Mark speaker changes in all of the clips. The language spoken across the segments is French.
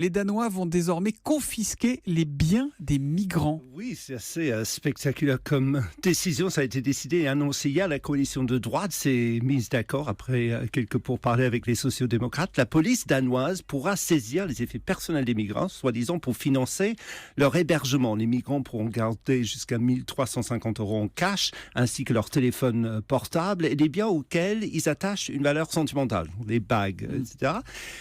Speaker 1: Les Danois vont désormais confisquer les biens des migrants.
Speaker 2: Oui, c'est assez spectaculaire comme décision. Ça a été décidé et annoncé hier. La coalition de droite s'est mise d'accord après quelques pourparlers avec les sociodémocrates. La police danoise pourra saisir les effets personnels des migrants, soi-disant pour financer leur hébergement. Les migrants pourront garder jusqu'à 1 350 € en cash, ainsi que leur téléphone portable et des biens auxquels ils attachent une valeur sentimentale, les bagues, etc.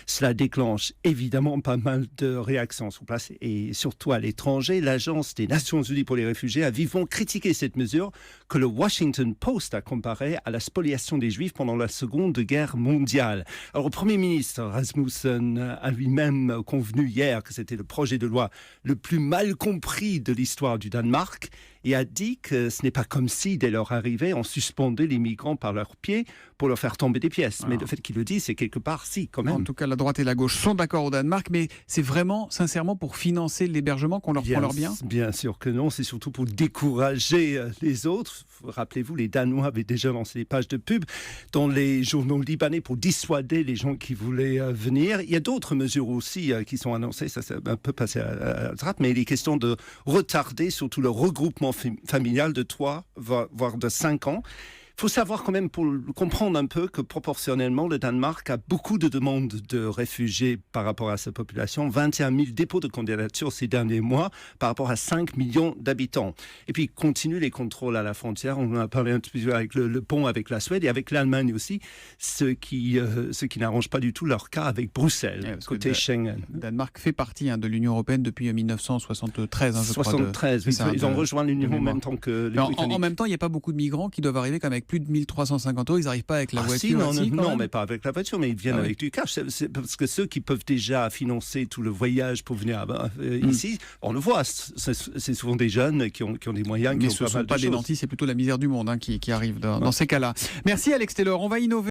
Speaker 2: Cela déclenche évidemment pas mal de réactions sur place et surtout à l'étranger. L'Agence des Nations Unies pour les réfugiés a vivement critiqué cette mesure que le Washington Post a comparée à la spoliation des Juifs pendant la Seconde Guerre mondiale. Alors, le Premier ministre Rasmussen a lui-même convenu hier que c'était le projet de loi le plus mal compris de l'histoire du Danemark et a dit que ce n'est pas comme si, dès leur arrivée, on suspendait les migrants par leurs pieds pour leur faire tomber des pièces. Mais le fait qu'il le dise, c'est quelque part, si, quand même.
Speaker 1: En tout cas, la droite et la gauche sont d'accord au Danemark, mais c'est vraiment, sincèrement, pour financer l'hébergement qu'on leur prend leurs biens ?
Speaker 2: Bien sûr que non, c'est surtout pour décourager les autres. Rappelez-vous, les Danois avaient déjà lancé des pages de pub dans les journaux libanais pour dissuader les gens qui voulaient venir. Il y a d'autres mesures aussi qui sont annoncées, ça c'est un peu passé à la trappe, mais il est question de retarder surtout le regroupement familial de 3, voire de 5 ans. Il faut savoir quand même, pour comprendre un peu, que proportionnellement, le Danemark a beaucoup de demandes de réfugiés par rapport à sa population. 21 000 dépôts de candidature ces derniers mois par rapport à 5 millions d'habitants. Et puis, continue les contrôles à la frontière. On en a parlé un petit peu avec le pont avec la Suède et avec l'Allemagne aussi, ce qui n'arrange pas du tout leur cas avec Bruxelles, côté Schengen.
Speaker 1: Le Danemark fait partie de l'Union européenne depuis 1973, je crois.
Speaker 2: 73, ils ont rejoint l'Union en même temps que les Britanniques.
Speaker 1: En même temps, il n'y a pas beaucoup de migrants qui doivent arriver comme avec plus de 1 350 €, ils n'arrivent pas avec la voiture.
Speaker 2: Non, mais pas avec la voiture, mais ils viennent avec du cash. C'est parce que ceux qui peuvent déjà financer tout le voyage pour venir ici, on le voit, c'est souvent des jeunes qui ont des moyens.
Speaker 1: Mais ce ne sont pas des nantis, c'est plutôt la misère du monde qui arrive dans ces cas-là. Merci Alex Taylor, on va innover.